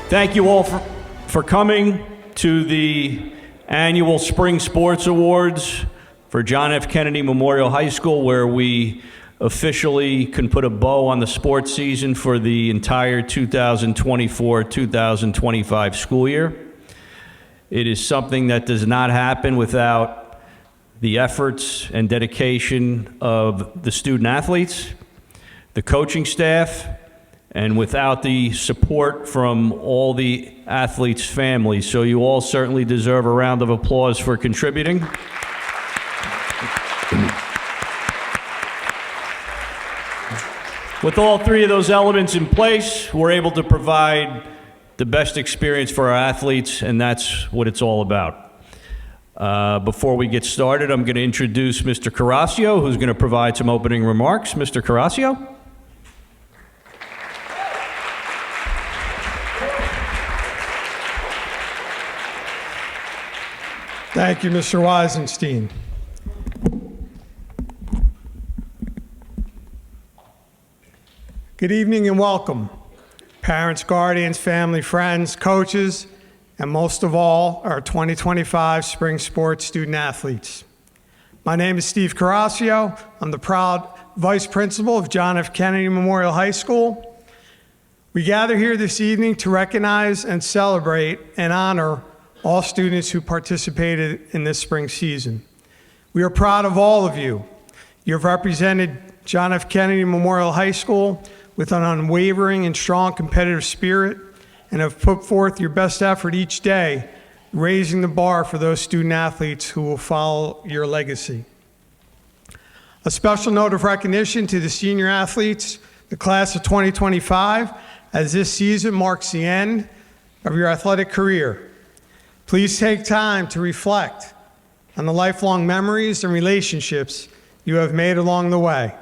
Thank you all for coming to the annual Spring Sports Awards for John F. Kennedy Memorial High School, where we officially can put a bow on the sports season for the entire 2024-2025 school year. It is something that does not happen without the efforts and dedication of the student athletes, the coaching staff, and without the support from all the athletes' families. So you all certainly deserve a round of applause for contributing. With all three of those elements in place, we're able to provide the best experience for our athletes, and that's what it's all about. Before we get started, I'm going to introduce Mr. Carrasio, who's going to provide some opening remarks. Mr. Carrasio? Thank you, Mr. Weisenstein. Good evening and welcome, parents, guardians, family, friends, coaches, and most of all, our 2025 spring sports student athletes. My name is Steve Carrasio. I'm the proud Vice Principal of John F. Kennedy Memorial High School. We gather here this evening to recognize and celebrate and honor all students who participated in this spring season. We are proud of all of you. You have represented John F. Kennedy Memorial High School with an unwavering and strong competitive spirit and have put forth your best effort each day, raising the bar for those student athletes who will follow your legacy. A special note of recognition to the senior athletes, the class of 2025, as this season marks the end of your athletic career. Please take time to reflect on the lifelong memories and relationships you have made along the way,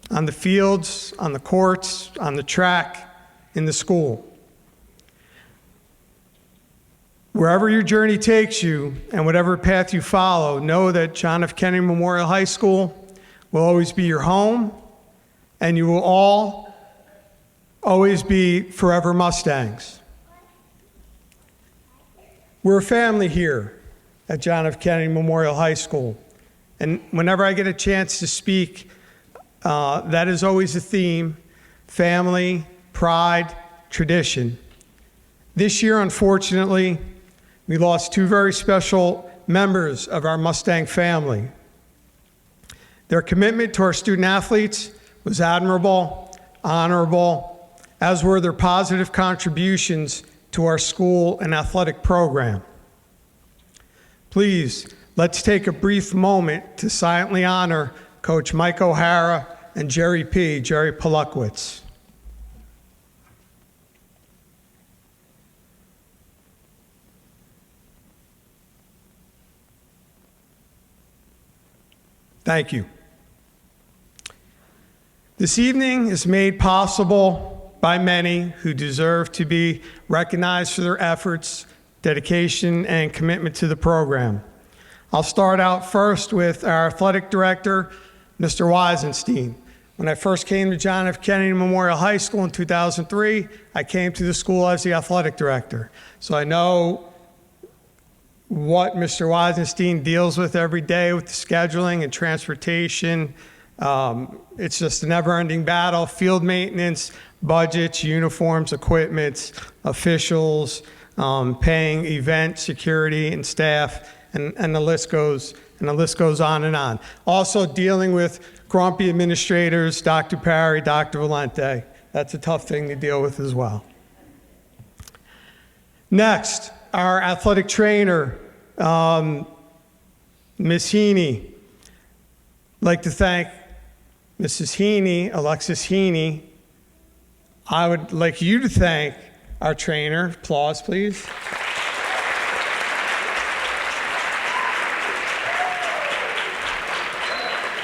on the fields, on the courts, on the track, in the school. Wherever your journey takes you and whatever path you follow, know that John F. Kennedy Memorial High School will always be your home, and you will all always be forever Mustangs. We're a family here at John F. Kennedy Memorial High School, and whenever I get a chance to speak, that is always a theme: family, pride, tradition. This year, unfortunately, we lost two very special members of our Mustang family. Their commitment to our student athletes was admirable, honorable, as were their positive contributions to our school and athletic program. Please, let's take a brief moment to silently honor Coach Mike O'Hara and Jerry Polukwitz. Thank you. This evening is made possible by many who deserve to be recognized for their efforts, dedication, and commitment to the program. I'll start out first with our athletic director, Mr. Weisenstein. When I first came to John F. Kennedy Memorial High School in 2003, I came to the school as the athletic director. So I know what Mr. Weisenstein deals with every day with the scheduling and transportation. It's just a never-ending battle: field maintenance, budgets, uniforms, equipment, officials, paying event security and staff, and the list goes on and on. Also dealing with grumpy administrators, Dr. Parry, Dr. Valente. That's a tough thing to deal with as well. Next, our athletic trainer, Ms. Heaney. I'd like to thank Mrs. Heaney, Alexis Heaney. I would like you to thank our trainer. Applause, please.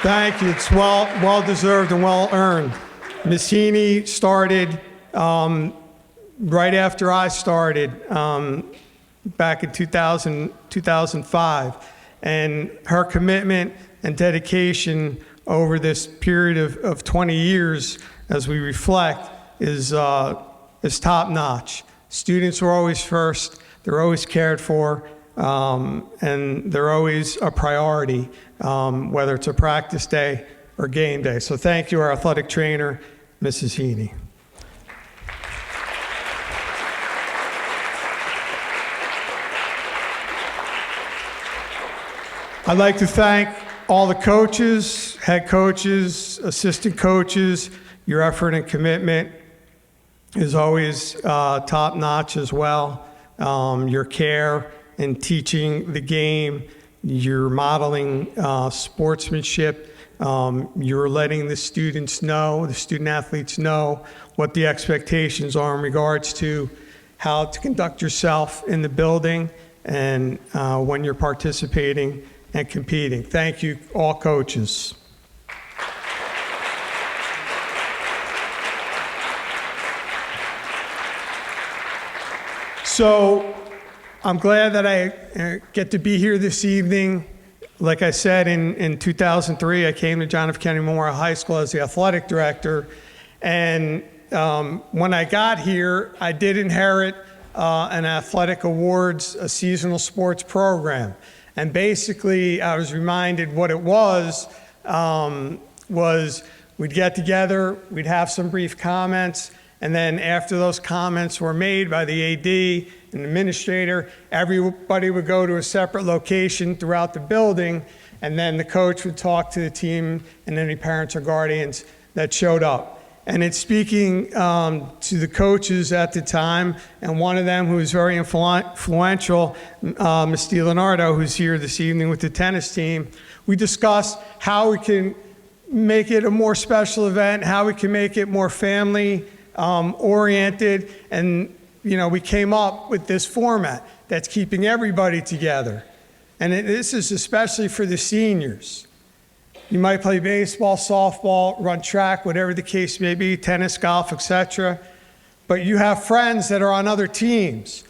Thank you. It's well-deserved and well-earned. Ms. Heaney started right after I started back in 2005. And her commitment and dedication over this period of 20 years, as we reflect, is is top-notch. Students are always first, they're always cared for, and they're always a priority, whether it's a practice day or game day. So thank you, our athletic trainer, Mrs. Heaney. I'd like to thank all the coaches, head coaches, assistant coaches. Your effort and commitment is always top-notch as well. Your care in teaching the game, you're modeling sportsmanship, you're letting the students know, the student athletes know what the expectations are in regards to how to conduct yourself in the building and when you're participating and competing. Thank you, all coaches. So I'm glad that I get to be here this evening. Like I said, in 2003, I came to John F. Kennedy Memorial High School as the athletic director. And when I got here, I did inherit an athletic awards, a seasonal sports program. And basically, I was reminded what it was we'd get together, we'd have some brief comments, and then after those comments were made by the AD and administrator, everybody would go to a separate location throughout the building, and then the coach would talk to the team and any parents or guardians that showed up. And it's speaking to the coaches at the time, and one of them who was very influential, Ms. DiLeonardo, who's here this evening with the tennis team. We discussed how we can make it a more special event, how we can make it more family oriented, and we came up with this format that's keeping everybody together. And this is especially for the seniors. You might play baseball, softball, run track, whatever the case may be, tennis, golf, etc. But you have friends that are on other teams.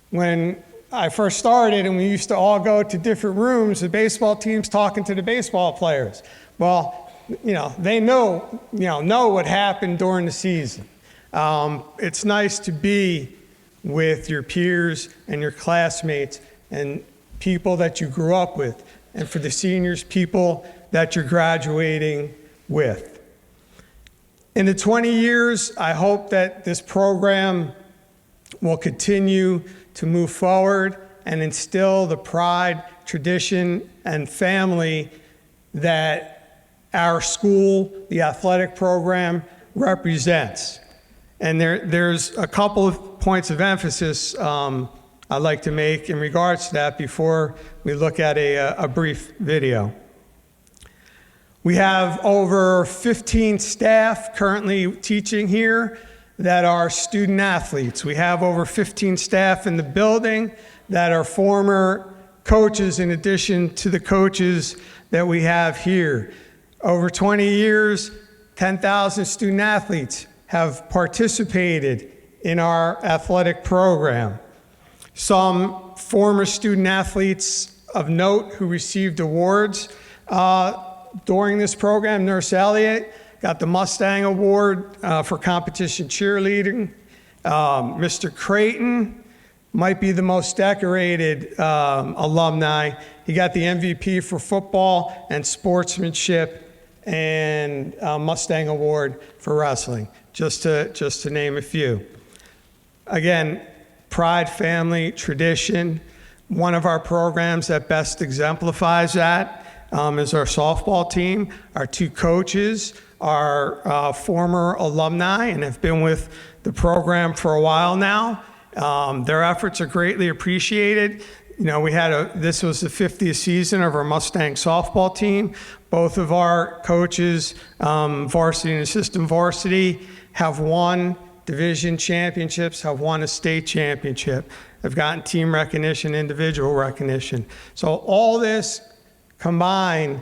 When I first started and we used to all go to different rooms, the baseball teams talking to the baseball players. Well, they know what happened during the season. It's nice to be with your peers and your classmates and people that you grew up with. And for the seniors, people that you're graduating with. In the 20 years, I hope that this program will continue to move forward and instill the pride, tradition, and family that our school, the athletic program, represents. And there's a couple of points of emphasis I'd like to make in regards to that before we look at a brief video. We have over 15 staff currently teaching here that are student athletes. We have over 15 staff in the building that are former coaches in addition to the coaches that we have here. Over 20 years, 10,000 student athletes have participated in our athletic program. Some former student athletes of note who received awards during this program. Nurse Elliott got the Mustang Award for competition cheerleading. Mr. Creighton might be the most decorated alumni. He got the MVP for football and sportsmanship and Mustang Award for wrestling, just to name a few. Again, pride, family, tradition. One of our programs that best exemplifies that is our softball team. Our two coaches are former alumni and have been with the program for a while now. Their efforts are greatly appreciated. This was the 50th season of our Mustang softball team. Both of our coaches, varsity and assistant varsity, have won division championships, have won a state championship, have gotten team recognition, individual recognition. So all this combined,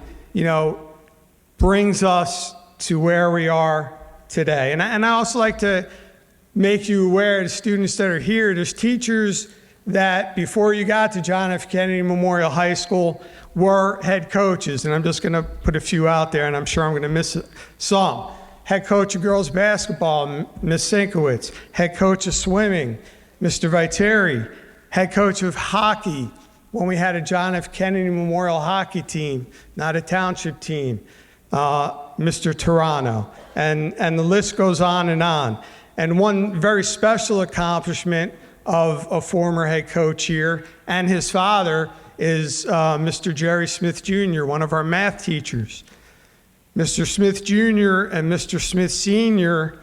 brings us to where we are today. And I also like to make you aware, the students that are here, there's teachers that before you got to John F. Kennedy Memorial High School were head coaches. And I'm just going to put a few out there, and I'm sure I'm going to miss some. Head coach of girls basketball, Ms. Sinkowitz. Head coach of swimming, Mr. Viteri. Head coach of hockey, when we had a John F. Kennedy Memorial hockey team, not a township team, Mr. Toronto. And the list goes on. And one very special accomplishment of a former head coach here and his father is Mr. Jerry Smith Jr., one of our math teachers. Mr. Smith Jr. and Mr. Smith Sr.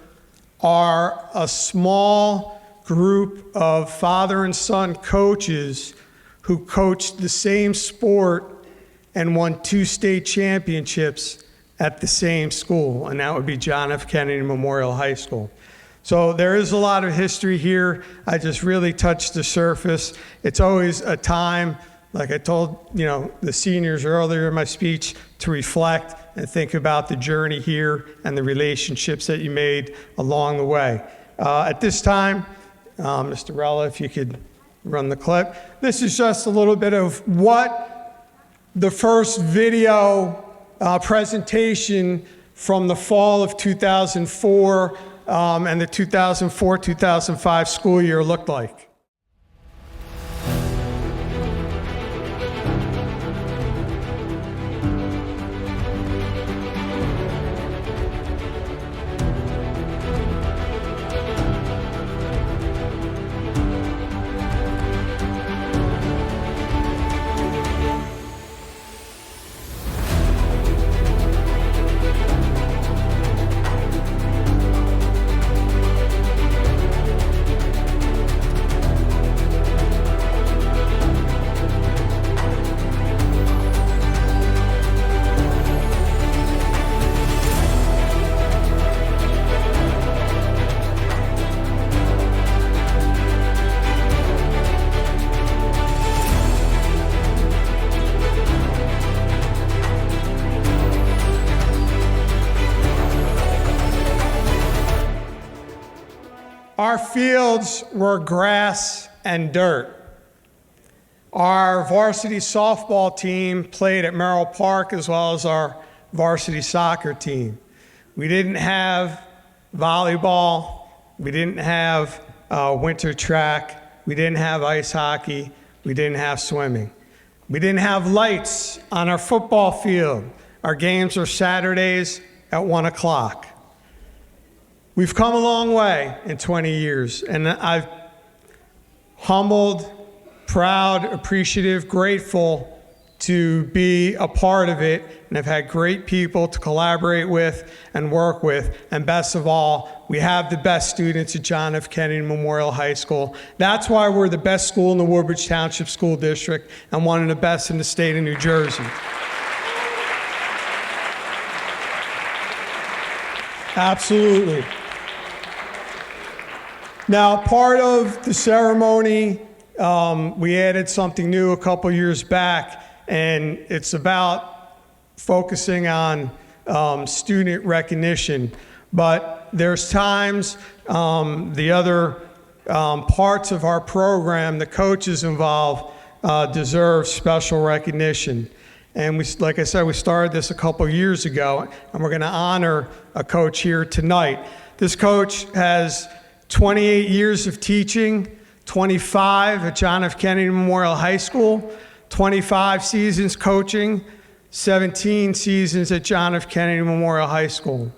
are a small group of father and son coaches who coached the same sport and won 2 state championships at the same school, and that would be John F. Kennedy Memorial High School. So there is a lot of history here. I just really touched the surface. It's always a time, like I told the seniors earlier in my speech, to reflect and think about the journey here and the relationships that you made along the way. At this time, Mr. Rella, if you could run the clip. This is just a little bit of what the first video presentation from the fall of 2004 and the 2004-2005 school year looked like. Our fields were grass and dirt. Our varsity softball team played at Merrill Park as well as our varsity soccer team. We didn't have volleyball. We didn't have winter track. We didn't have ice hockey. We didn't have swimming. We didn't have lights on our football field. Our games are Saturdays at 1 o'clock. We've come a long way in 20 years, and I've humbled, proud, appreciative, grateful to be a part of it, and I've had great people to collaborate with and work with, and best of all, we have the best students at John F. Kennedy Memorial High School. That's why we're the best school in the Woodbridge Township School District and one of the best in the state of New Jersey. Absolutely. Now, part of the ceremony, we added something new a couple years back, and it's about focusing on student recognition. But there's times the other parts of our program, the coaches involved, deserve special recognition. And like I said, we started this a couple years ago, and we're going to honor a coach here tonight. This coach has 28 years of teaching, 25 at John F. Kennedy Memorial High School, 25 seasons coaching, 17 seasons at John F. Kennedy Memorial High School.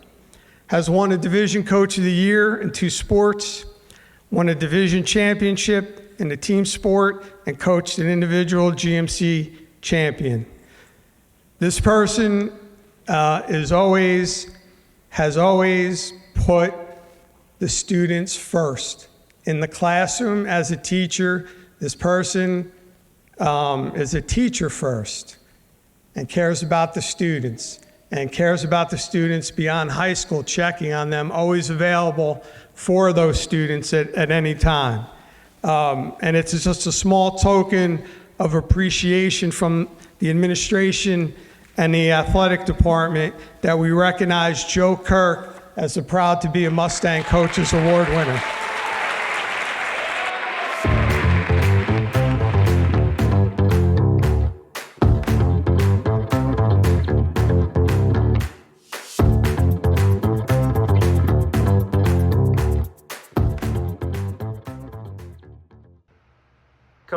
Has won a Division Coach of the Year in 2 sports, won a Division Championship in the team sport, and coached an individual GMC champion. This person has always put the students first. In the classroom, as a teacher, this person is a teacher first and cares about the students beyond high school, checking on them, always available for those students at any time. And it's just a small token of appreciation from the administration and the athletic department that we recognize Joe Kirk as the Proud to be a Mustang Coaches Award winner.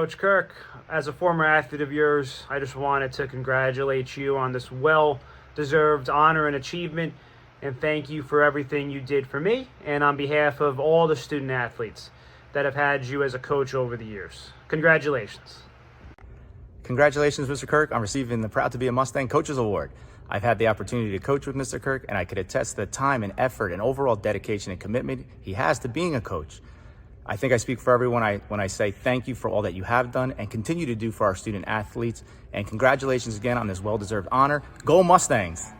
Coach Kirk, as a former athlete of yours, I just wanted to congratulate you on this well-deserved honor and achievement, and thank you for everything you did for me and on behalf of all the student athletes that have had you as a coach over the years. Congratulations. Congratulations, Mr. Kirk, on receiving the Proud to be a Mustang Coaches Award. I've had the opportunity to coach with Mr. Kirk, and I could attest to the time and effort and overall dedication and commitment he has to being a coach. I think I speak for everyone when I say thank you for all that you have done and continue to do for our student athletes. And congratulations again on this well-deserved honor. Go Mustangs!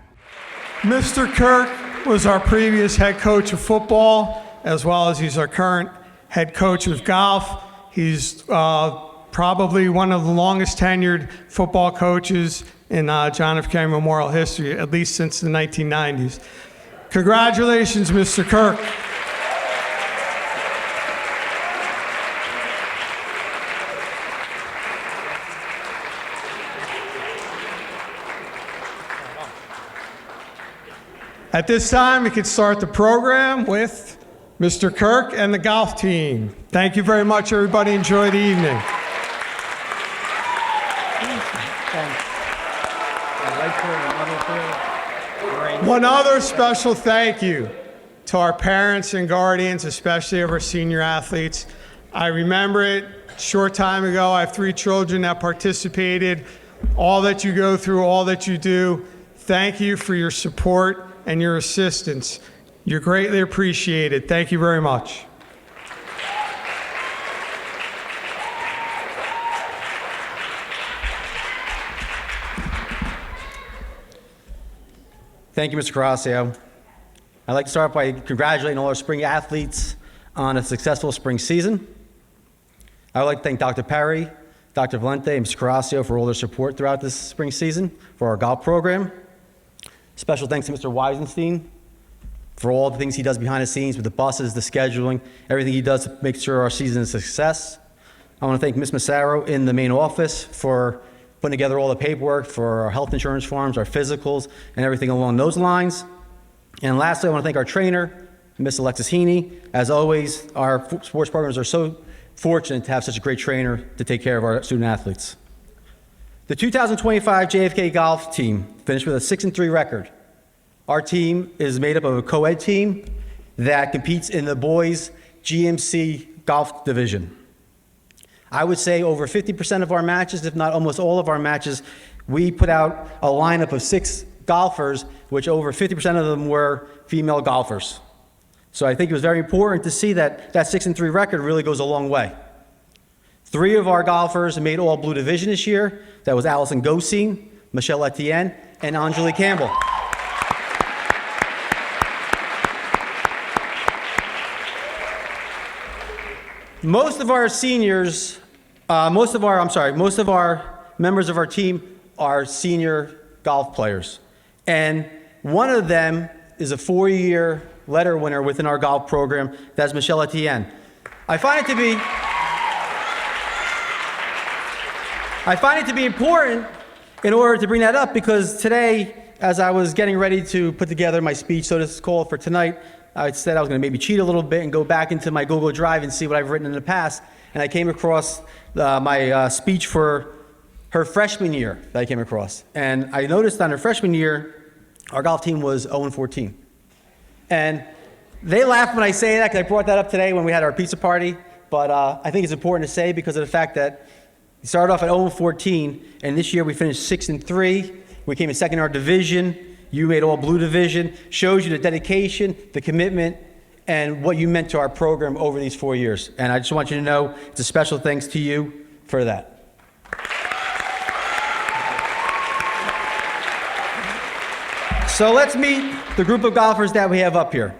Mr. Kirk was our previous head coach of football, as well as he's our current head coach of golf. He's probably one of the longest tenured football coaches in John F. Kennedy Memorial history, at least since the 1990s. Congratulations, Mr. Kirk. At this time, we can start the program with Mr. Kirk and the golf team. Thank you very much, everybody. Enjoy the evening. One other special thank you to our parents and guardians, especially of our senior athletes. I remember it a short time ago. I have 3 children that participated. All that you go through, all that you do, thank you for your support and your assistance. You're greatly appreciated. Thank you very much. Thank you, Mr. Carrasio. I'd like to start by congratulating all our spring athletes on a successful spring season. I would like to thank Dr. Perry, Dr. Valente, and Mr. Carrasio for all their support throughout this spring season for our golf program. Special thanks to Mr. Weisenstein for all the things he does behind the scenes with the buses, the scheduling, everything he does to make sure our season is a success. I want to thank Ms. Massaro in the main office for putting together all the paperwork for our health insurance forms, our physicals, and everything along those lines. And lastly, I want to thank our trainer, Ms. Alexis Heaney. As always, our sports programs are so fortunate to have such a great trainer to take care of our student athletes. The 2025 JFK golf team finished with a 6-3 record. Our team is made up of a co-ed team that competes in the boys GMC golf division. I would say over 50% of our matches, if not almost all of our matches, we put out a lineup of 6 golfers, which over 50% of them were female golfers. So I think it was very important to see that that 6-3 record really goes a long way. 3 of our golfers made all blue division this year. That was Allison Gosine, Michelle Etienne, and Anjali Campbell. Most of our members of our team are senior golf players. And one of them is a 4-year letter winner within our golf program. That's Michelle Etienne. I find it to be important in order to bring that up because today, as I was getting ready to put together my speech, so this is called for tonight, I said I was going to maybe cheat a little bit and go back into my Google Drive and see what I've written in the past. And I came across my speech for her freshman year that I came across. And I noticed on her freshman year, our golf team was 0-14. And they laughed when I say that because I brought that up today when we had our pizza party. But I think it's important to say because of the fact that we started off at 0-14, and this year we finished 6-3. We came in second in our division. You made all blue division. Shows you the dedication, the commitment, and what you meant to our program over these 4 years. And I just want you to know it's a special thanks to you for that. So let's meet the group of golfers that we have up here.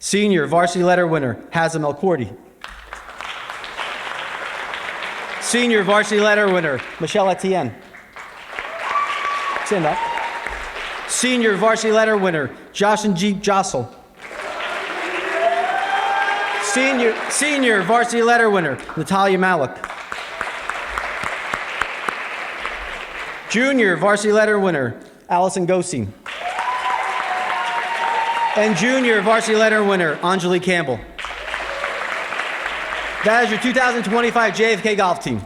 Senior varsity letter winner, Hazem El Kordi. Senior varsity letter winner, Michelle Etienne. Stand up. Senior varsity letter winner, Jocelyn Jeep Jossel. Senior varsity letter winner, Natalia Malik. Junior varsity letter winner, Allison Gosine. And junior varsity letter winner, Anjali Campbell. That is your 2025 JFK golf team.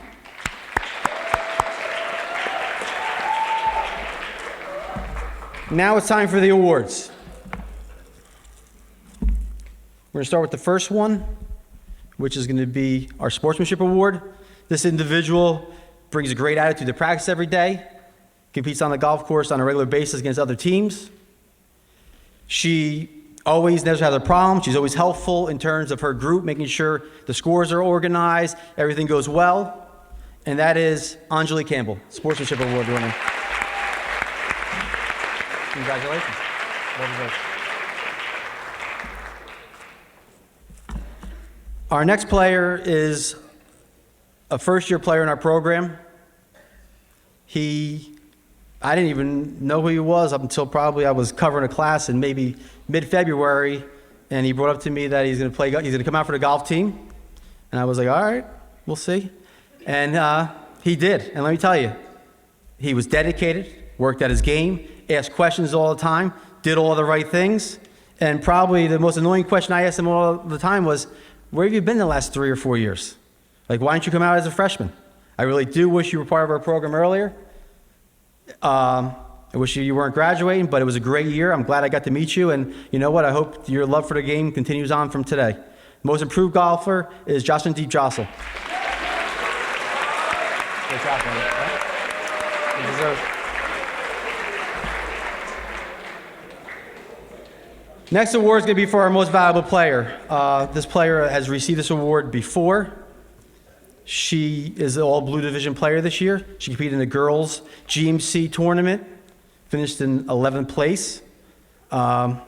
Now it's time for the awards. We're going to start with the first one, which is going to be our Sportsmanship Award. This individual brings a great attitude to practice every day, competes on the golf course on a regular basis against other teams. She always never has a problem. She's always helpful in terms of her group, making sure the scores are organized, everything goes well. And that is Anjali Campbell, Sportsmanship Award winner. Congratulations. Well deserved. Our next player is a first-year player in our program. I didn't even know who he was up until probably I was covering a class in maybe mid-February, and he brought up to me that he's going to come out for the golf team. And I was like, all right, we'll see. And he did. And let me tell you, he was dedicated, worked at his game, asked questions all the time, did all the right things. And probably the most annoying question I asked him all the time was, where have you been the last 3 or 4 years? Like, why didn't you come out as a freshman? I really do wish you were part of our program earlier. I wish you weren't graduating, but it was a great year. I'm glad I got to meet you. And you know what? I hope your love for the game continues on from today. Most improved golfer is Jocelyn Deep Jocelyn. Great job, man. You deserve it. Next award is going to be for our most valuable player. This player has received this award before. She is an all-blue division player this year. She competed in the girls' GMC tournament, finished in 11th place. Had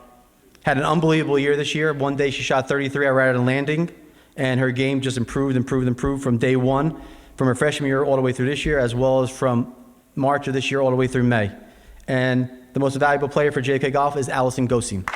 an unbelievable year this year. One day she shot 33 right at a landing, and her game just improved from day one, from her freshman year all the way through this year, as well as from March of this year all the way through May. And the most valuable player for JK Golf is Allison Gosim.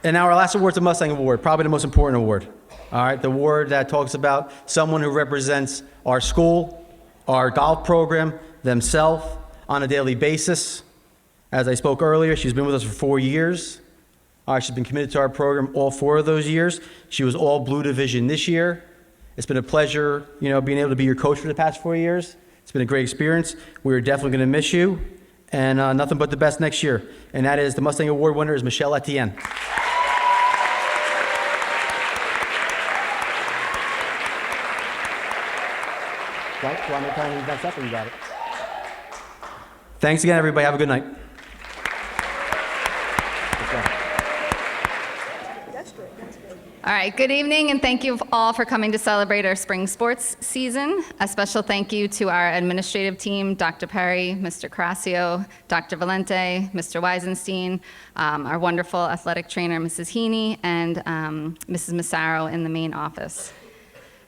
And now our last award is the Mustang Award, probably the most important award. All right, the award that talks about someone who represents our school, our golf program, themselves on a daily basis. As I spoke earlier, she's been with us for 4 years. She's been committed to our program all 4 of those years. She was all blue division this year. It's been a pleasure, being able to be your coach for the past 4 years. It's been a great experience. We're definitely going to miss you, and nothing but the best next year. And that is the Mustang Award winner is Michelle Etienne. Right? Do you want me to tell you next up, or you got it? Thanks again, everybody. Have a good night. All right, good evening, and thank you all for coming to celebrate our spring sports season. A special thank you to our administrative team, Dr. Perry, Mr. Carrasio, Dr. Valente, Mr. Weisenstein, our wonderful athletic trainer, Mrs. Heaney, and Mrs. Massaro in the main office.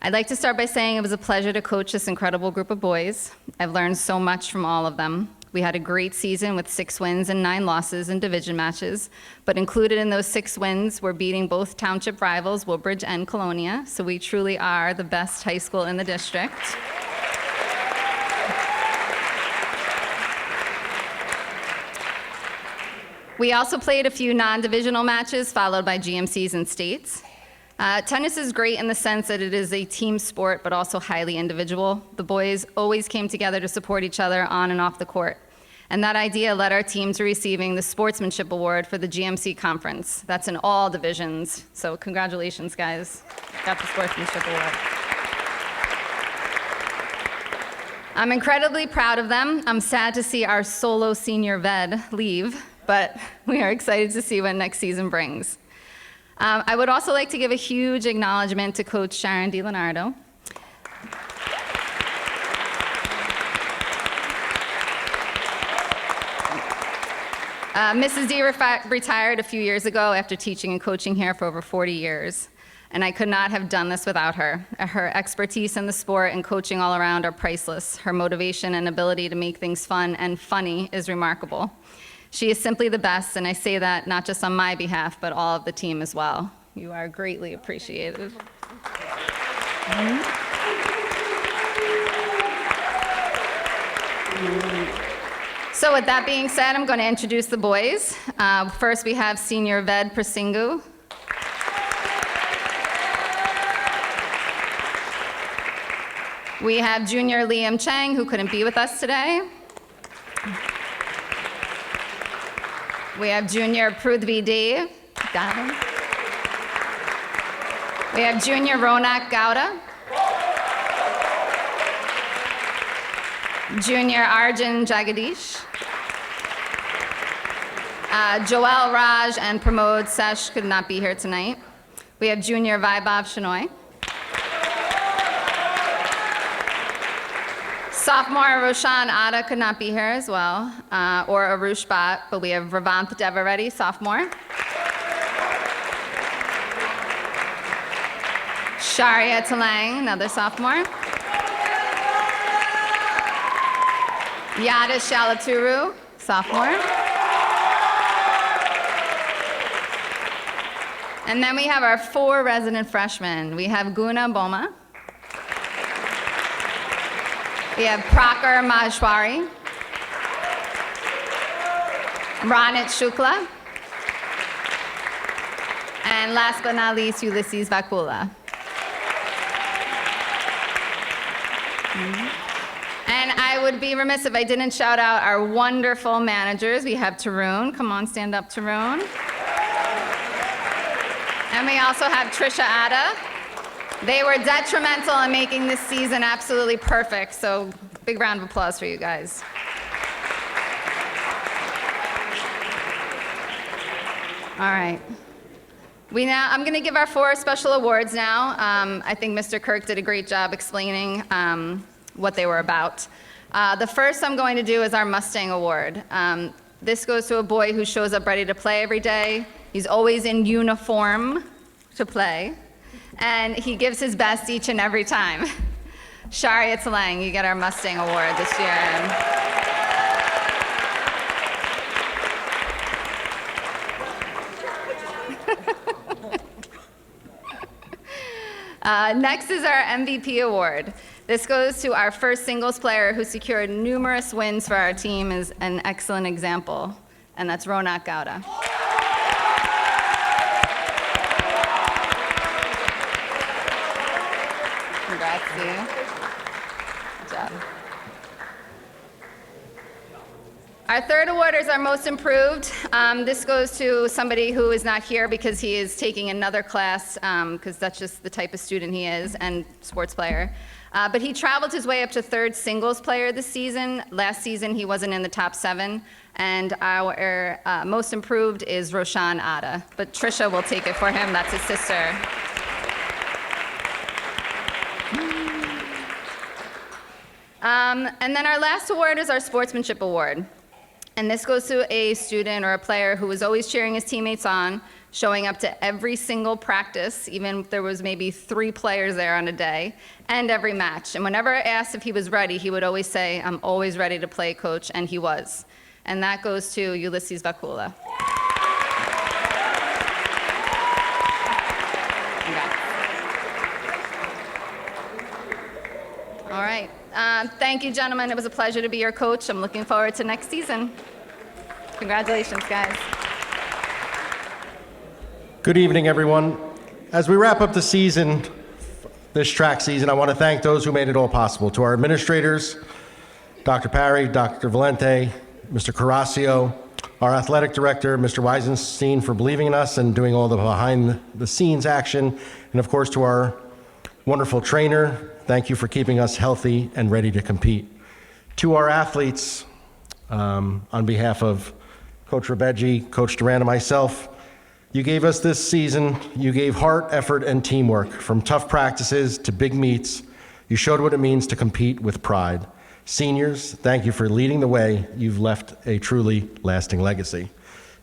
I'd like to start by saying it was a pleasure to coach this incredible group of boys. I've learned so much from all of them. We had a great season with 6 wins and 9 losses in division matches, but included in those 6 wins were beating both township rivals, Woodbridge and Colonia, so we truly are the best high school in the district. We also played a few non-divisional matches, followed by GMCs and states. Tennis is great in the sense that it is a team sport, but also highly individual. The boys always came together to support each other on and off the court. And that idea led our team to receiving the Sportsmanship Award for the GMC Conference. That's in all divisions. So congratulations, guys. Got the Sportsmanship Award. I'm incredibly proud of them. I'm sad to see our solo senior vet leave, but we are excited to see what next season brings. I would also like to give a huge acknowledgement to Coach Sharon DiLeonardo. Mrs. D retired a few years ago after teaching and coaching here for over 40 years, and I could not have done this without her. Her expertise in the sport and coaching all around are priceless. Her motivation and ability to make things fun and funny is remarkable. She is simply the best, and I say that not just on my behalf, but all of the team as well. You are greatly appreciated. So with that being said, I'm going to introduce the boys. First, we have senior Ved Prasingu. We have junior Liam Chang, who couldn't be with us today. We have junior Prudhvi Dev. Got him. We have junior Ronak Gowda. Junior Arjun Jagadish. Joel Raj and Pramod Sesh could not be here tonight. We have junior Vaibhav Shenoy. Sophomore Roshan Ada could not be here as well, or Arush Bhatt, but we have Ravanth Devareddy, sophomore. Sharia Talang, another sophomore. Yada Shalaturu, sophomore. And then we have our 4 resident freshmen. We have Guna Boma. We have Prakar Maheshwari. Ranit Shukla. And last but not least, Ulysses Vakula. And I would be remiss if I didn't shout out our wonderful managers. We have Tarun. Come on, stand up, Tarun. And we also have Trisha Ada. They were detrimental in making this season absolutely perfect, so big round of applause for you guys. All right. I'm going to give our 4 special awards now. I think Mr. Kirk did a great job explaining what they were about. The first I'm going to do is our Mustang Award. This goes to a boy who shows up ready to play every day. He's always in uniform to play, and he gives his best each and every time. Sharia Talang, you get our Mustang Award this year. Next is our MVP award. This goes to our first singles player who secured numerous wins for our team, is an excellent example, and that's Ronak Gowda. Congrats to you. Good job. Our third award is our most improved. This goes to somebody who is not here because he is taking another class, because that's just the type of student he is, and sports player. But he traveled his way up to third singles player this season. Last season, he wasn't in the top 7. And our most improved is Roshan Ada. But Trisha will take it for him. That's his sister. And then our last award is our sportsmanship award. And this goes to a student or a player who was always cheering his teammates on, showing up to every single practice, even if there was maybe 3 players there on a day, and every match. And whenever I asked if he was ready, he would always say, "I'm always ready to play, coach," and he was. And that goes to Ulysses Vakula. All right. Thank you, gentlemen. It was a pleasure to be your coach. I'm looking forward to next season. Congratulations, guys. Good evening, everyone. As we wrap up the season, this track season, I want to thank those who made it all possible. To our administrators, Dr. Parry, Dr. Valente, Mr. Carrasio, our athletic director, Mr. Weisenstein, for believing in us and doing all the behind-the-scenes action, and of course to our wonderful trainer, thank you for keeping us healthy and ready to compete. To our athletes, on behalf of Coach Rabeji, Coach Duran, and myself, you gave us this season, you gave heart, effort, and teamwork. From tough practices to big meets, you showed what it means to compete with pride. Seniors, thank you for leading the way. You've left a truly lasting legacy.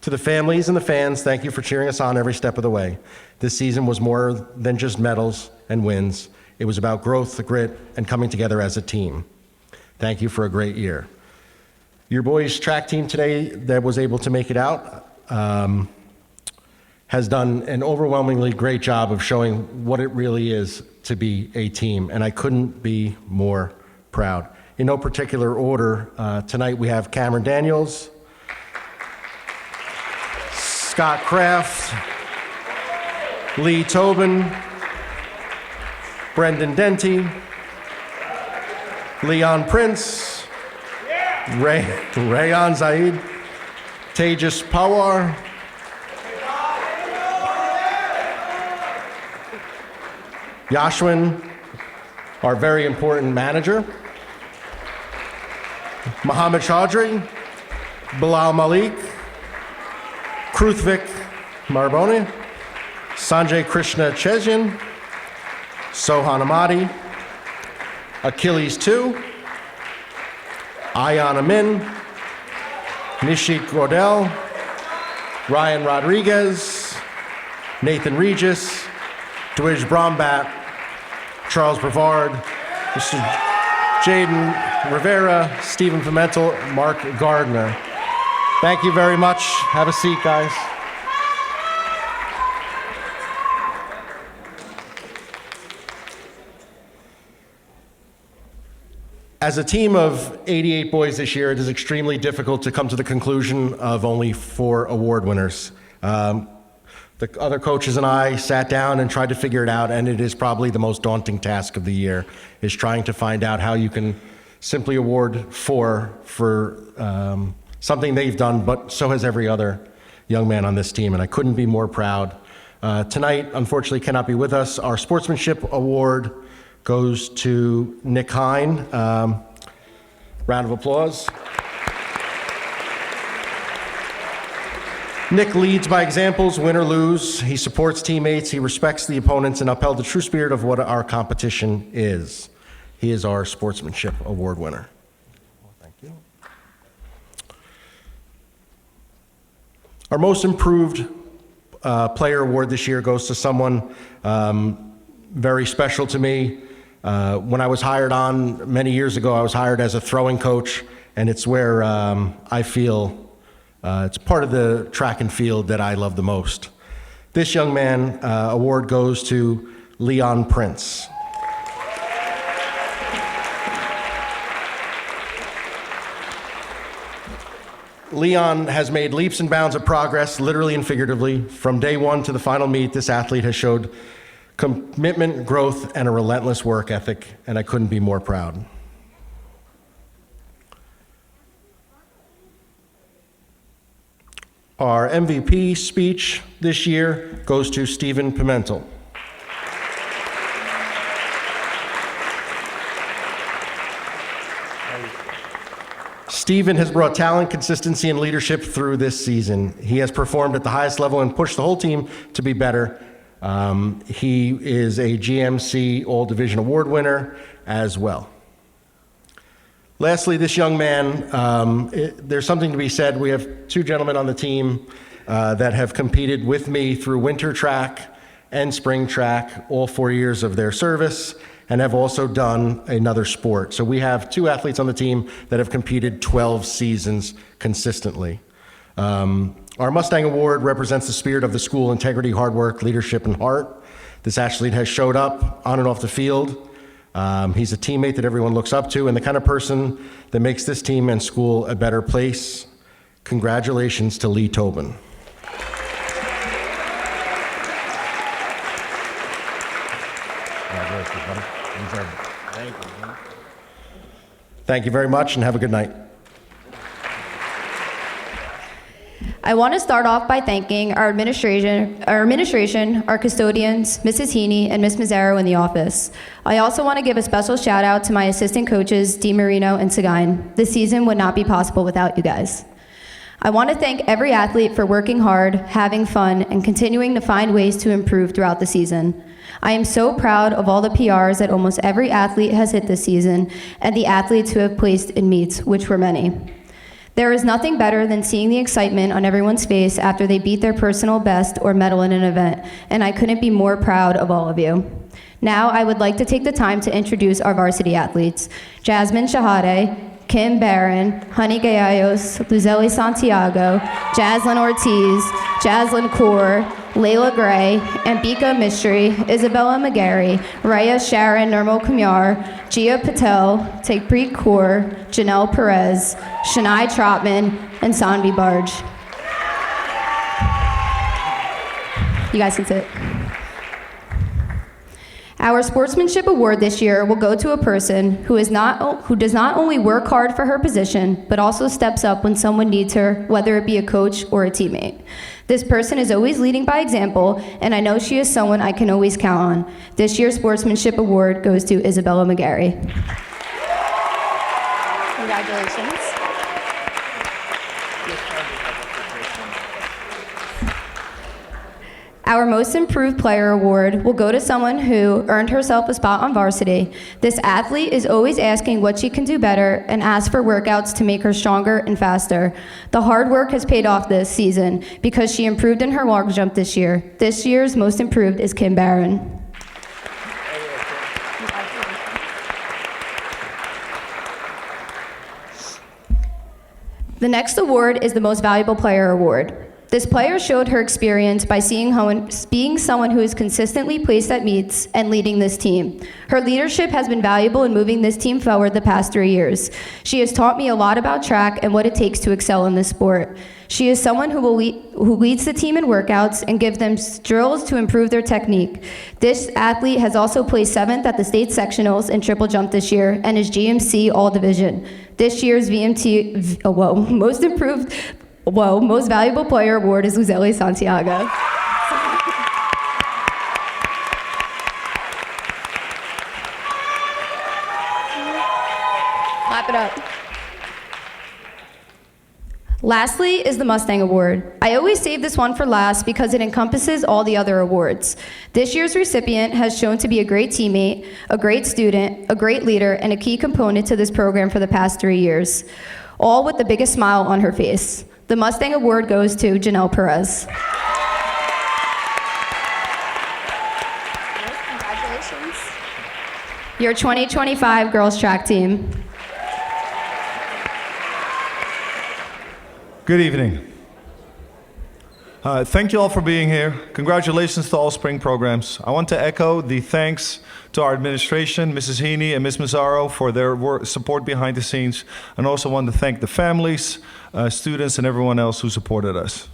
To the families and the fans, thank you for cheering us on every step of the way. This season was more than just medals and wins. It was about growth, grit, and coming together as a team. Thank you for a great year. Your boys' track team today that was able to make it out has done an overwhelmingly great job of showing what it really is to be a team, and I couldn't be more proud. in no particular order, tonight we have Cameron Daniels, Scott Kraft, Lee Tobin, Brendan Denty, Leon Prince, Rayan Zaid, Tejas Pawar, Yashwin, our very important manager, Mohammed Chaudhry, Bilal Malik, Kruthvik Marboni, Sanjay Krishna Chezyan, Sohan Ahmadi, Achilles Tu, Ayan Amin, Nishik Gordell, Ryan Rodriguez, Nathan Regis, Dwij Brombat, Charles Brevard, Mr. Jaden Rivera, Stephen Pimentel, Mark Gardner. Thank you very much. Have a seat, guys. As a team of 88 boys this year, it is extremely difficult to come to the conclusion of only 4 award winners. The other coaches and I sat down and tried to figure it out, and it is probably the most daunting task of the year, is trying to find out how you can simply award 4 for something they've done, but so has every other young man on this team, and I couldn't be more proud. Tonight, unfortunately, cannot be with us. Our sportsmanship award goes to Nick Hine. Round of applause. Nick leads by examples, win or lose. He supports teammates, he respects the opponents, and upheld the true spirit of what our competition is. He is our sportsmanship award winner. Thank you. Our most improved player award this year goes to someone very special to me. When I was hired on many years ago, I was hired as a throwing coach, and it's where I feel it's part of the track and field that I love the most. This young man award goes to Leon Prince. Leon has made leaps and bounds of progress, literally and figuratively. From day one to the final meet, this athlete has showed commitment, growth, and a relentless work ethic, and I couldn't be more proud. Our MVP speech this year goes to Stephen Pimentel. Stephen has brought talent, consistency, and leadership through this season. He has performed at the highest level and pushed the whole team to be better. He is a GMC All-Division Award winner as well. Lastly, this young man, there's something to be said. We have 2 gentlemen on the team that have competed with me through winter track and spring track, all 4 years of their service, and have also done another sport. So we have 2 athletes on the team that have competed 12 seasons consistently. Our Mustang Award represents the spirit of the school: integrity, hard work, leadership, and heart. This athlete has showed up on and off the field. He's a teammate that everyone looks up to and the kind of person that makes this team and school a better place. Congratulations to Lee Tobin. Thank you very much, and have a good night. I want to start off by thanking our administration, our custodians, Mrs. Heaney and Ms. Mazzaro in the office. I also want to give a special shout out to my assistant coaches, Di Marino and Seguin. This season would not be possible without you guys. I want to thank every athlete for working hard, having fun, and continuing to find ways to improve throughout the season. I am so proud of all the PRs that almost every athlete has hit this season, and the athletes who have placed in meets, which were many. There is nothing better than seeing the excitement on everyone's face after they beat their personal best or medal in an event, and I couldn't be more proud of all of you. Now, I would like to take the time to introduce our varsity athletes: Jasmine Shahade, Kim Barron, Honey Gallegos, Luzeli Santiago, Jaslyn Ortiz, Jaslyn Kaur, Layla Gray, Ambika Mistry, Isabella McGarry, Raya Sharon Nirmal Kumar, Gia Patel, Tekpreet Kaur, Janelle Perez, Shania Trotman, and Sanvi Barge. You guys can sit. Our Sportsmanship Award this year will go to a person who does not only work hard for her position, but also steps up when someone needs her, whether it be a coach or a teammate. This person is always leading by example, and I know she is someone I can always count on. This year's Sportsmanship Award goes to Isabella McGarry. Congratulations. Our Most Improved Player Award will go to someone who earned herself a spot on varsity. This athlete is always asking what she can do better and asks for workouts to make her stronger and faster. The hard work has paid off this season because she improved in her long jump this year. This year's Most Improved is Kim Barron. The next award is the Most Valuable Player Award. This player showed her experience by being someone who is consistently placed at meets and leading this team. Her leadership has been valuable in moving this team forward the past 3 years. She has taught me a lot about track and what it takes to excel in this sport. She is someone who leads the team in workouts and gives them drills to improve their technique. This athlete has also placed 7th at the state sectionals in triple jump this year and is GMC All Division. This year's Most Valuable Player Award is Luzelle Santiago. Clap it up. Lastly is the Mustang Award. I always save this one for last because it encompasses all the other awards. This year's recipient has shown to be a great teammate, a great student, a great leader, and a key component to this program for the past 3 years, all with the biggest smile on her face. The Mustang Award goes to Janelle Perez. Congratulations. Your 2025 girls track team. Good evening. Thank you all for being here. Congratulations to all spring programs. I want to echo the thanks to our administration, Mrs. Heaney and Ms. Mazzaro, for their support behind the scenes, and also want to thank the families, students, and everyone else who supported us.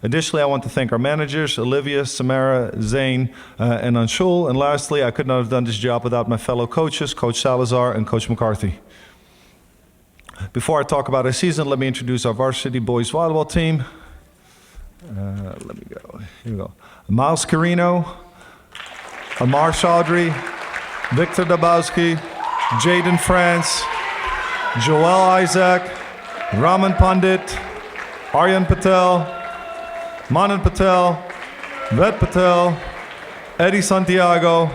Additionally, I want to thank our managers, Olivia, Samara, Zane, and Anshul. And lastly, I could not have done this job without my fellow coaches, Coach Salazar and Coach McCarthy. Before I talk about our season, let me introduce our varsity boys volleyball team. Let me go. Here we go. Miles Carino, Amar Chaudhry, Victor Dabowski, Jaden France, Joel Isaac, Raman Pandit, Aryan Patel, Manan Patel, Vet Patel, Eddie Santiago,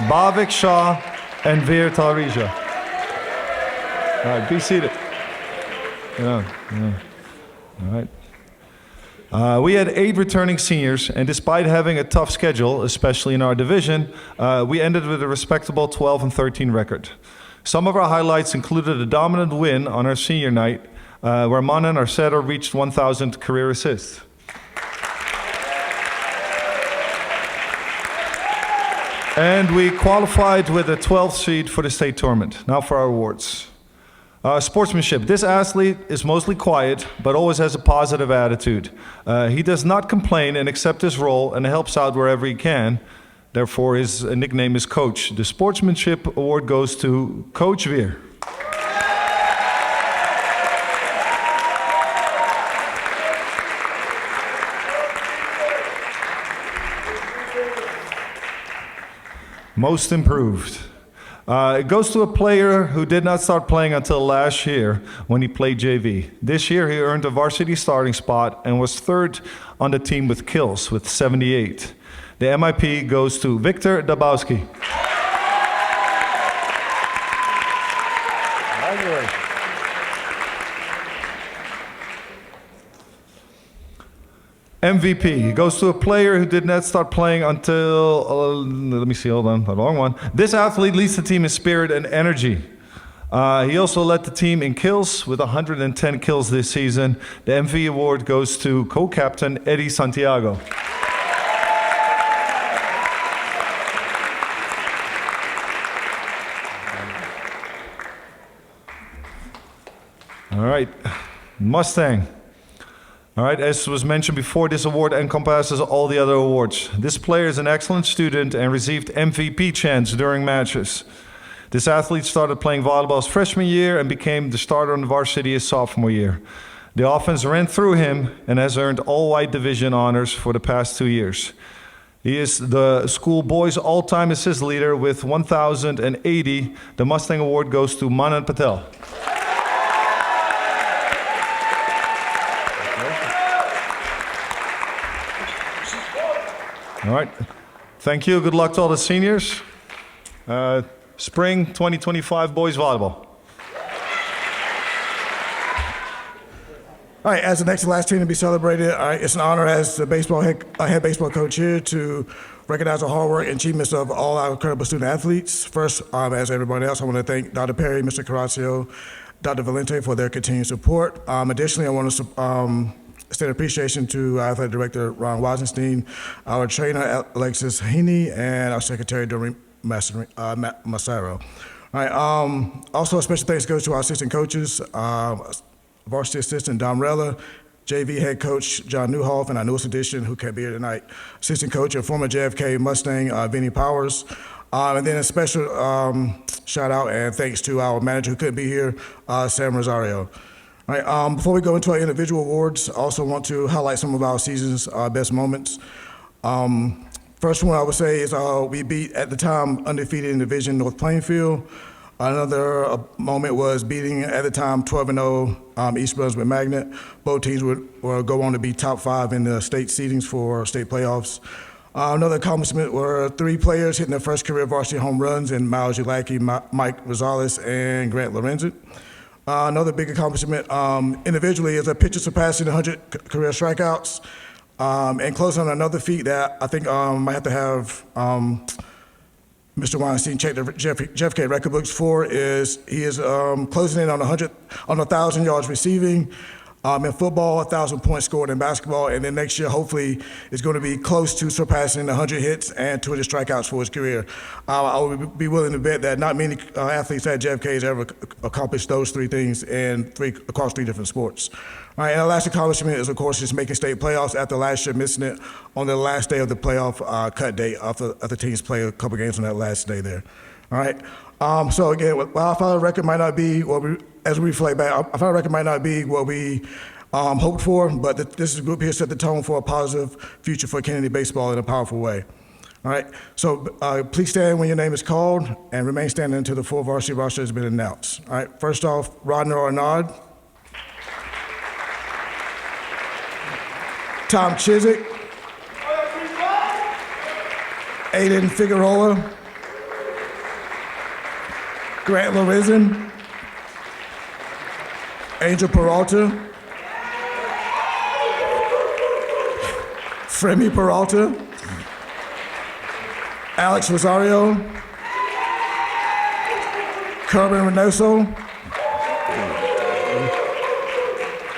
Bhavik Shah, and Veer Talrija. All right, be seated. Yeah. All right. We had 8 returning seniors, and despite having a tough schedule, especially in our division, we ended with a respectable 12-13 record. Some of our highlights included a dominant win on our senior night, where Manan, our setter, reached 1,000 career assists. And we qualified with a 12th seed for the state tournament. Now for our awards. Sportsmanship. This athlete is mostly quiet, but always has a positive attitude. He does not complain and accept his role and helps out wherever he can. Therefore, his nickname is Coach. The Sportsmanship Award goes to Coach Veer. Most improved. It goes to a player who did not start playing until last year when he played JV. This year he earned a varsity starting spot and was 3rd on the team with kills with 78. The MIP goes to Victor Dabowski. MVP goes to a player who did not start playing until, let me see, hold on, the wrong one. This athlete leads the team in spirit and energy. He also led the team in kills with 110 kills this season. The MVP award goes to co-captain Eddie Santiago. All right, Mustang. All right, as was mentioned before, this award encompasses all the other awards. This player is an excellent student and received MVP chants during matches. This athlete started playing volleyball his freshman year and became the starter on the varsity his sophomore year. The offense ran through him and has earned all white division honors for the past 2 years. He is the school boys all-time assist leader with 1,080. The Mustang Award goes to Manan Patel. All right, thank you. Good luck to all the seniors. Spring 2025 boys volleyball. All right, as the next to last team to be celebrated, all right, it's an honor as the head baseball coach here to recognize the hard work and achievements of all our incredible student athletes. First, as everybody else, I want to thank Dr. Perry, Mr. Carrasio, Dr. Valente for their continued support. Additionally, I want to extend appreciation to our athletic director, Ron Weisenstein, our trainer, Alexis Heaney, and our secretary, Doreen Massaro. All right, also a special thanks goes to our assistant coaches, varsity assistant Dom Rella, JV head coach John Newhoff, and our newest addition who can't be here tonight, assistant coach and former JFK Mustang, Vinnie Powers. And then a special shout out and thanks to our manager who couldn't be here, Sam Rosario. All right, before we go into our individual awards, I also want to highlight some of our season's best moments. First one I would say is we beat, at the time, undefeated in division North Plainfield. Another moment was beating, at the time, 12-0 East Brunswick Magnet. Both teams would go on to be top 5 in the state seedings for state playoffs. Another accomplishment were 3 players hitting their first career varsity home runs in Miles Ulacki, Mike Rosales, and Grant Lorenzen. Another big accomplishment individually is a pitcher surpassing 100 career strikeouts and closing on another feat that I think I have to have Mr. Weinstein check the Jeff K record books for. Is he is closing in on 1,000 yards receiving in football, 1,000 points scored in basketball, and then next year hopefully is going to be close to surpassing 100 hits and 200 strikeouts for his career. I would be willing to bet that not many athletes at JFK has ever accomplished those 3 things across 3 different sports. All right, and the last accomplishment is, of course, just making state playoffs after last year missing it on the last day of the playoff cut date after the teams play a couple games on that last day there. All right. So again, while I found the record might not be what we, as we reflect back, I found the record might not be what we hoped for, but this group here set the tone for a positive future for Kennedy baseball in a powerful way. All right. So please stand when your name is called and remain standing until the full varsity roster has been announced. All right. First off, Rodner Arnaud. Tom Chiswick, Aiden Figueroa, Grant Lorenzen, Angel Peralta, Fremi Peralta, Alex Rosario, Carmen Reynoso,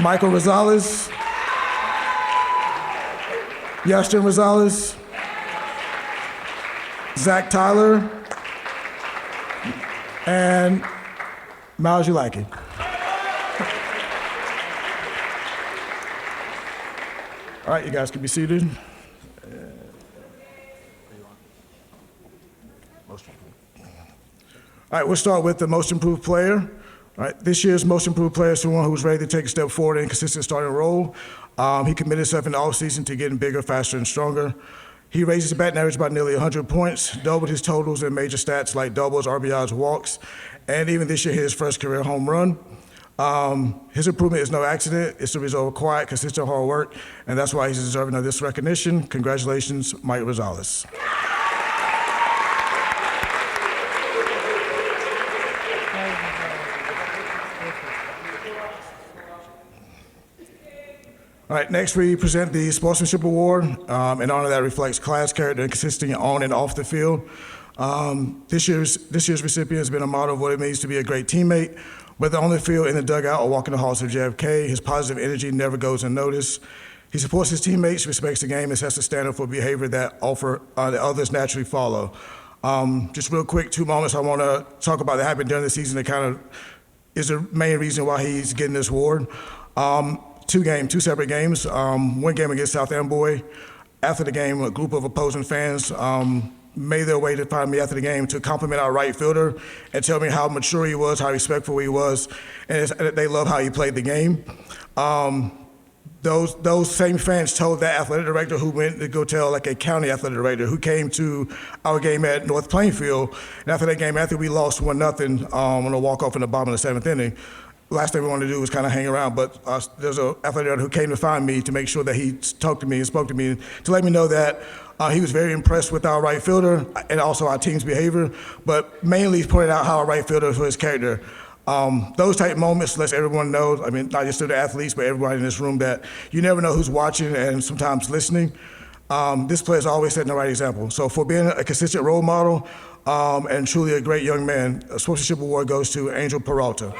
Michael Rosales, Yastin Rosales, Zach Tyler, and Miles Ulacki. All right, you guys can be seated. All right, we'll start with the most improved player. All right, this year's most improved player is someone who's ready to take a step forward in a consistent starting role. He committed himself in the offseason to getting bigger, faster, and stronger. He raised his batting average by nearly 100 points, doubled his totals in major stats like doubles, RBIs, walks, and even this year hit his first career home run. His improvement is no accident. It's the result of quiet, consistent hard work, and that's why he's deserving of this recognition. Congratulations, Mike Rosales. All right, next we present the Sportsmanship Award, an honor that reflects class, character, and consistency on and off the field. This year's recipient has been a model of what it means to be a great teammate. Whether on the field, in the dugout, or walking the halls of JFK, his positive energy never goes unnoticed. He supports his teammates, respects the game, and sets a standard for behavior that others naturally follow. Just real quick, 2 moments I want to talk about that happened during the season that kind of is the main reason why he's getting this award. Two separate games. One game against South Amboy. After the game, a group of opposing fans made their way to find me after the game to compliment our right fielder and tell me how mature he was, how respectful he was, and they love how he played the game. Those same fans told that athletic director who went to go tell like a county athletic director who came to our game at North Plainfield. And after that game, after we lost 1-0 on a walk-off in the bottom of the 7th inning, last thing we wanted to do was kind of hang around. But there's an athletic director who came to find me to make sure that he talked to me and spoke to me to let me know that he was very impressed with our right fielder and also our team's behavior, but mainly he pointed out how our right fielder was his character. Those type moments lets everyone know, I mean, not just to the athletes, but everybody in this room, that you never know who's watching and sometimes listening. This player's always setting the right example. So for being a consistent role model and truly a great young man, a sportsmanship award goes to Angel Peralta.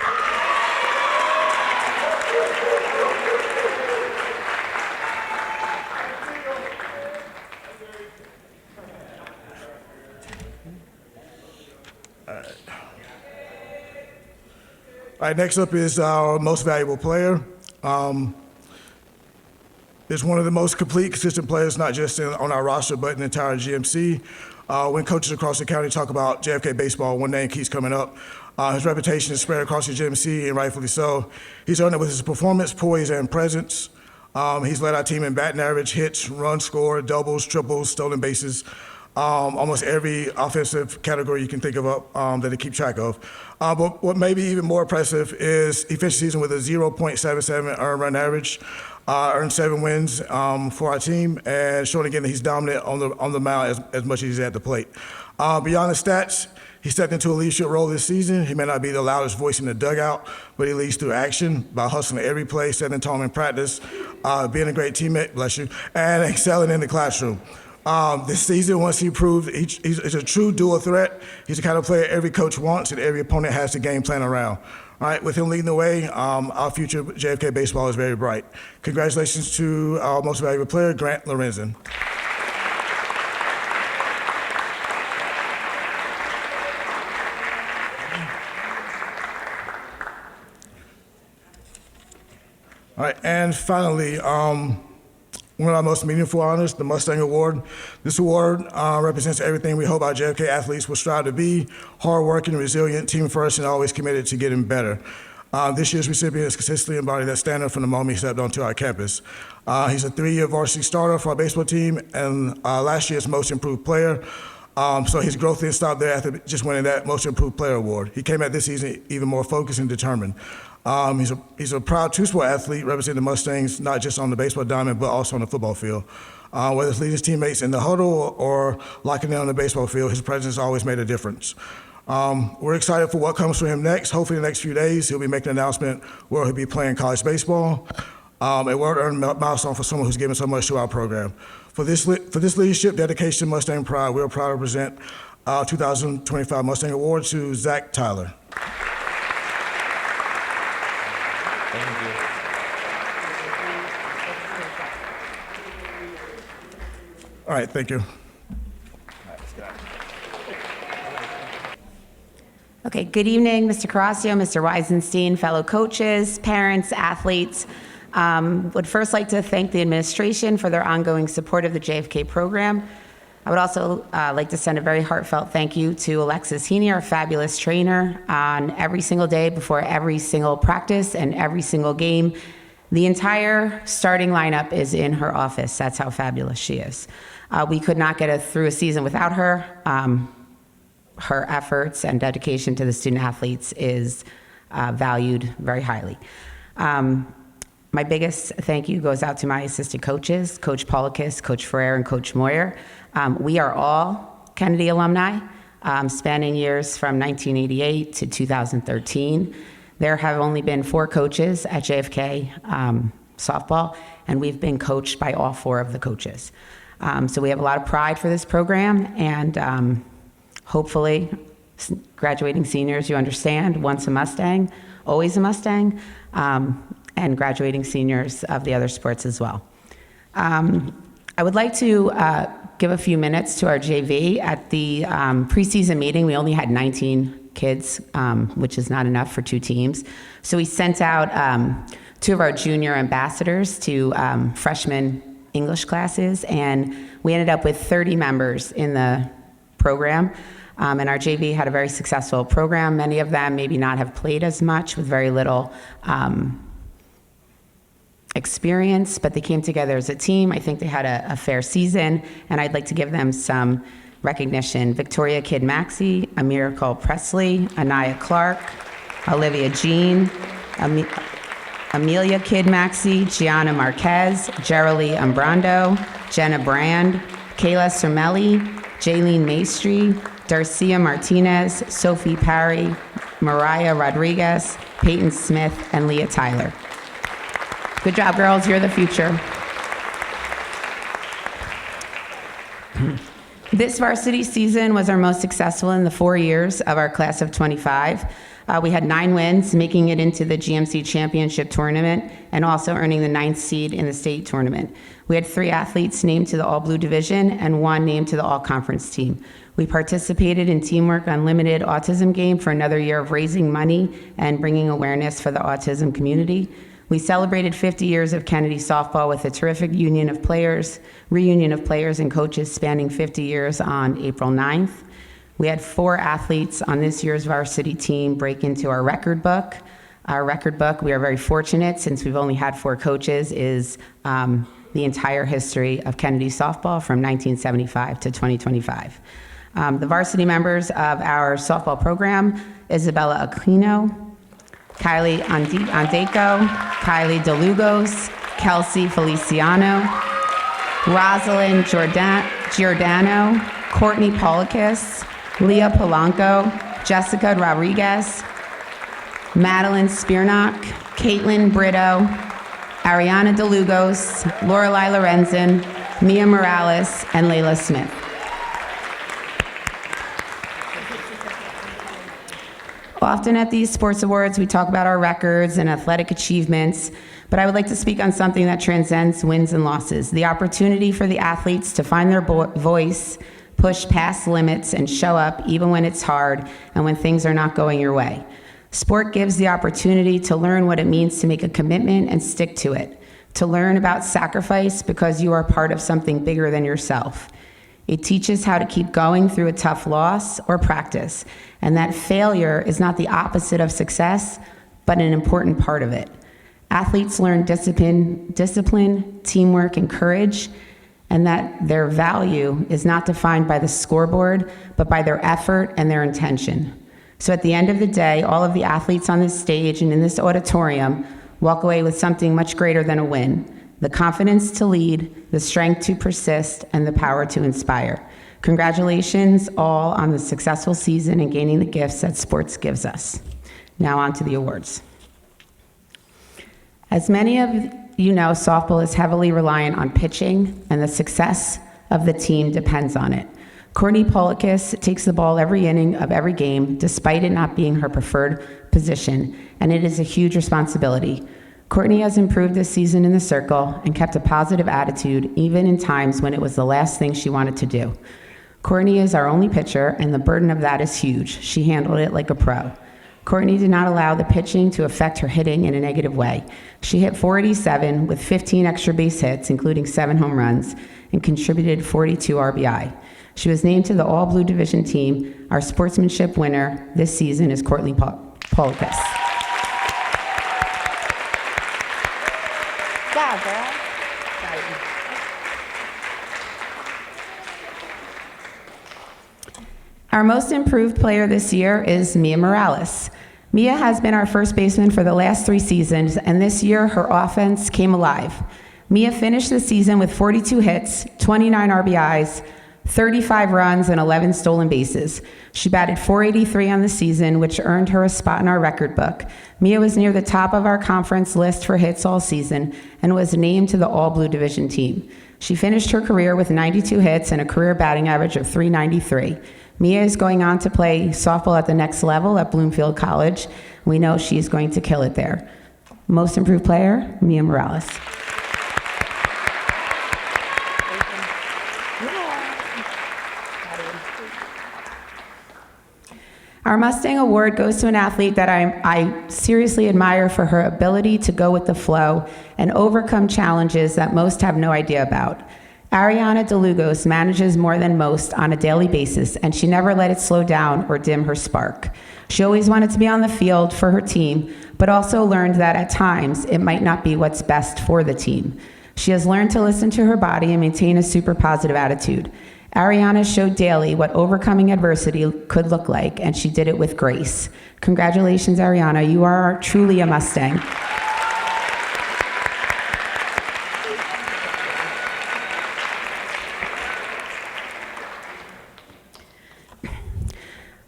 All right, next up is our most valuable player. Is one of the most complete, consistent players, not just on our roster, but in the entire GMC. When coaches across the county talk about JFK baseball, one name keeps coming up. His reputation is spread across the GMC, and rightfully so. He's earned it with his performance, poise, and presence. He's led our team in batting average, hits, runs scored, doubles, triples, stolen bases. Almost every offensive category you can think of that they keep track of. But what may be even more impressive is he finished the season with a 0.77 earned run average, earned 7 wins for our team, and showing again that he's dominant on the mound as much as he's at the plate. Beyond the stats, he stepped into a leadership role this season. He may not be the loudest voice in the dugout, but he leads through action by hustling every play, setting tone in practice, being a great teammate, bless you, and excelling in the classroom. This season, once he proved he's a true dual threat, he's the kind of player every coach wants and every opponent has to game plan around. All right, with him leading the way, our future JFK baseball is very bright. Congratulations to our most valuable player, Grant Lorenzen. All right, and finally, one of our most meaningful honors, the Mustang Award. This award represents everything we hope our JFK athletes will strive to be: hardworking, resilient, team first, and always committed to getting better. This year's recipient has consistently embodied that standard from the moment he stepped onto our campus. He's a 3-year varsity starter for our baseball team and last year's most improved player. So his growth didn't stop there after just winning that most improved player award. He came at this season even more focused and determined. He's a proud two-sport athlete representing the Mustangs, not just on the baseball diamond, but also on the football field. Whether it's leading his teammates in the huddle or locking in on the baseball field, his presence always made a difference. We're excited for what comes for him next. Hopefully in the next few days, he'll be making an announcement where he'll be playing college baseball. A well-earned milestone for someone who's given so much to our program. For this leadership, dedication, Mustang pride, we're proud to present our 2025 Mustang Award to Zach Tyler. All right, thank you. Okay, good evening, Mr. Carrasio, Mr. Weisenstein, fellow coaches, parents, athletes. Would first like to thank the administration for their ongoing support of the JFK program. I would also like to send a very heartfelt thank you to Alexis Heaney, our fabulous trainer, on every single day before every single practice and every single game. The entire starting lineup is in her office. That's how fabulous she is. We could not get through a season without her. Her efforts and dedication to the student athletes is valued very highly. My biggest thank you goes out to my assistant coaches, Coach Paulikis, Coach Ferrer, and Coach Moyer. We are all Kennedy alumni, spanning years from 1988 to 2013. There have only been 4 coaches at JFK softball, and we've been coached by all 4 of the coaches. So we have a lot of pride for this program, and hopefully, graduating seniors, you understand, once a Mustang, always a Mustang, and graduating seniors of the other sports as well. I would like to give a few minutes to our JV. At the preseason meeting, we only had 19 kids, which is not enough for 2 teams. So we sent out 2 of our junior ambassadors to freshman English classes, and we ended up with 30 members in the program. And our JV had a very successful program. Many of them maybe not have played as much with very little experience, but they came together as a team. I think they had a fair season, and I'd like to give them some recognition. Victoria Kidd Maxey, Miracle Presley, Anaya Clark, Olivia Jean, Amelia Kidd Maxey, Gianna Marquez, Geraldine Umbrando, Jenna Brand, Kayla Cermelli, Jaylene Maestri, Darcia Martinez, Sophie Parry, Mariah Rodriguez, Peyton Smith, and Leah Tyler. Good job, girls. You're the future. This varsity season was our most successful in the 4 years of our class of 25. We had 9 wins, making it into the GMC Championship Tournament and also earning the 9th seed in the state tournament. We had 3 athletes named to the All-Blue Division and 1 named to the All-Conference team. We participated in Teamwork Unlimited Autism Game for another year of raising money and bringing awareness for the autism community. We celebrated 50 years of Kennedy softball with a terrific reunion of players and coaches spanning 50 years on April 9th. We had 4 athletes on this year's varsity team break into our record book. Our record book, we are very fortunate since we've only had 4 coaches, is the entire history of Kennedy softball from 1975 to 2025. The varsity members of our softball program, Isabella Aquino, Kylie Andeco, Kylie DeLugos, Kelsey Feliciano, Rosalind Giordano, Courtney Polikis, Leah Polanco, Jessica Rodriguez, Madeline Spearnock, Caitlin Brito, Ariana DeLugos, Lorelei Lorenzen, Mia Morales, and Layla Smith. Often at these sports awards, we talk about our records and athletic achievements, but I would like to speak on something that transcends wins and losses, the opportunity for the athletes to find their voice, push past limits, and show up even when it's hard and when things are not going your way. Sport gives the opportunity to learn what it means to make a commitment and stick to it, to learn about sacrifice because you are part of something bigger than yourself. It teaches how to keep going through a tough loss or practice, and that failure is not the opposite of success, but an important part of it. Athletes learn discipline, teamwork, and courage, and that their value is not defined by the scoreboard, but by their effort and their intention. So at the end of the day, all of the athletes on this stage and in this auditorium walk away with something much greater than a win: the confidence to lead, the strength to persist, and the power to inspire. Congratulations all on the successful season and gaining the gifts that sports gives us. Now on to the awards. As many of you know, softball is heavily reliant on pitching, and the success of the team depends on it. Courtney Polikis takes the ball every inning of every game, despite it not being her preferred position, and it is a huge responsibility. Courtney has improved this season in the circle and kept a positive attitude even in times when it was the last thing she wanted to do. Courtney is our only pitcher, and the burden of that is huge. She handled it like a pro. Courtney did not allow the pitching to affect her hitting in a negative way. She hit .487 with 15 extra base hits, including 7 home runs, and contributed 42 RBI. She was named to the All-Blue Division team. Our sportsmanship winner this season is Courtney Polikis. Yeah, girl. Our most improved player this year is Mia Morales. Mia has been our first baseman for the last 3 seasons, and this year her offense came alive. Mia finished the season with 42 hits, 29 RBIs, 35 runs, and 11 stolen bases. She batted .483 on the season, which earned her a spot in our record book. Mia was near the top of our conference list for hits all season and was named to the All-Blue Division team. She finished her career with 92 hits and a career batting average of .393. Mia is going on to play softball at the next level at Bloomfield College. We know she is going to kill it there. Most improved player, Mia Morales. Our Mustang Award goes to an athlete that I seriously admire for her ability to go with the flow and overcome challenges that most have no idea about. Ariana DeLugos manages more than most on a daily basis, and she never let it slow down or dim her spark. She always wanted to be on the field for her team, but also learned that at times it might not be what's best for the team. She has learned to listen to her body and maintain a super positive attitude. Ariana showed daily what overcoming adversity could look like, and she did it with grace. Congratulations, Ariana. You are truly a Mustang.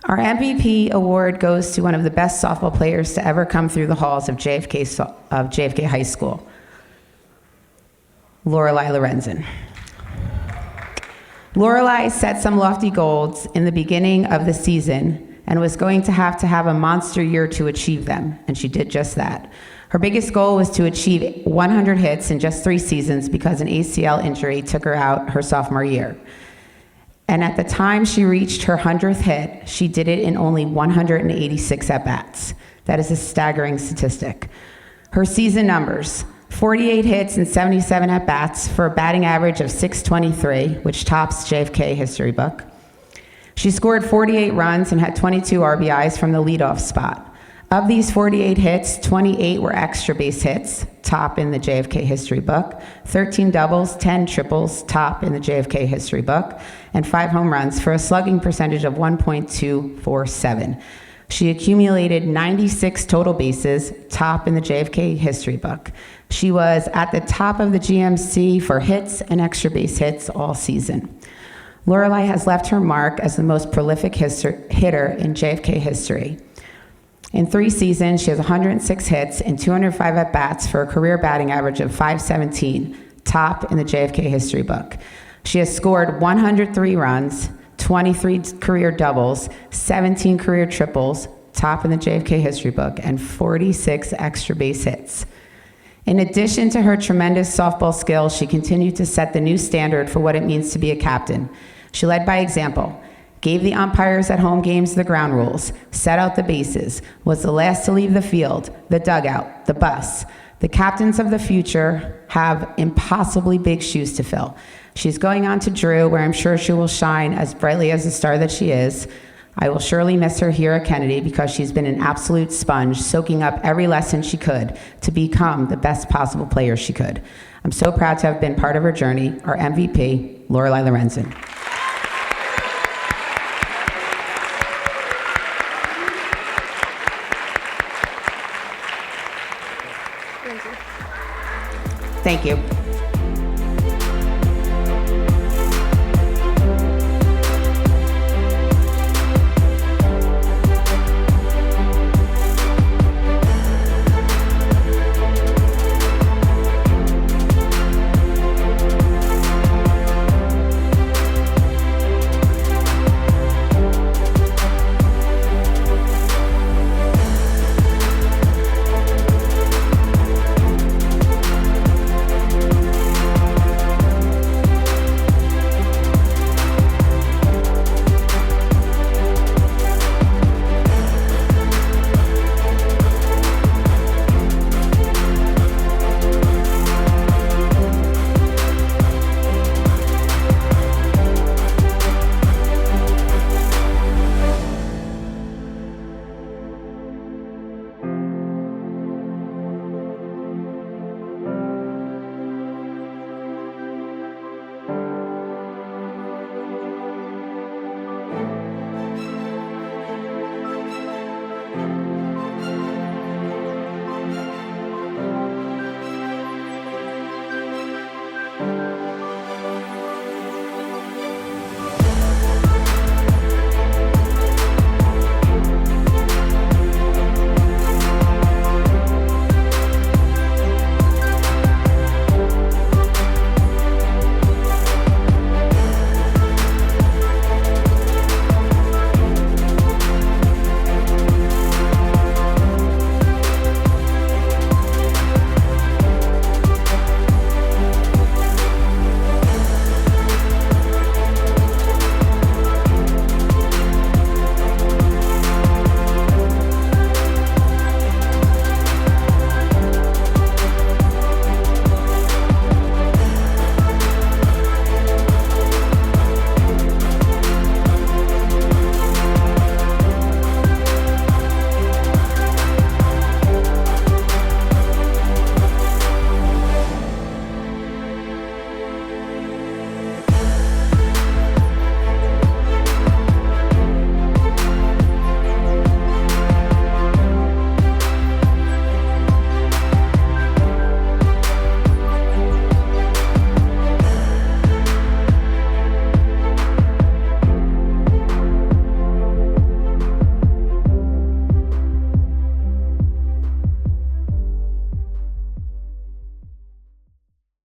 Our MVP award goes to one of the best softball players to ever come through the halls of JFK High School, Lorelei Lorenzen. Lorelei set some lofty goals in the beginning of the season and was going to have a monster year to achieve them, and she did just that. Her biggest goal was to achieve 100 hits in just 3 seasons because an ACL injury took her out her sophomore year. And at the time she reached her 100th hit, she did it in only 186 at-bats. That is a staggering statistic. Her season numbers: 48 hits and 77 at-bats for a batting average of .623, which tops JFK history book. She scored 48 runs and had 22 RBIs from the leadoff spot. Of these 48 hits, 28 were extra base hits, top in the JFK history book, 13 doubles, 10 triples, top in the JFK history book, and 5 home runs for a slugging percentage of 1.247. She accumulated 96 total bases, top in the JFK history book. She was at the top of the GMC for hits and extra base hits all season. Lorelei has left her mark as the most prolific hitter in JFK history. In 3 seasons, she has 106 hits and 205 at-bats for a career batting average of .517, top in the JFK history book. She has scored 103 runs, 23 career doubles, 17 career triples, top in the JFK history book, and 46 extra base hits. In addition to her tremendous softball skills, she continued to set the new standard for what it means to be a captain. She led by example, gave the umpires at home games the ground rules, set out the bases, was the last to leave the field, the dugout, the bus. The captains of the future have impossibly big shoes to fill. She's going on to Drew, where I'm sure she will shine as brightly as the star that she is. I will surely miss her here at Kennedy because she's been an absolute sponge, soaking up every lesson she could to become the best possible player she could. I'm so proud to have been part of her journey. Our MVP, Lorelei Lorenzen. Thank you.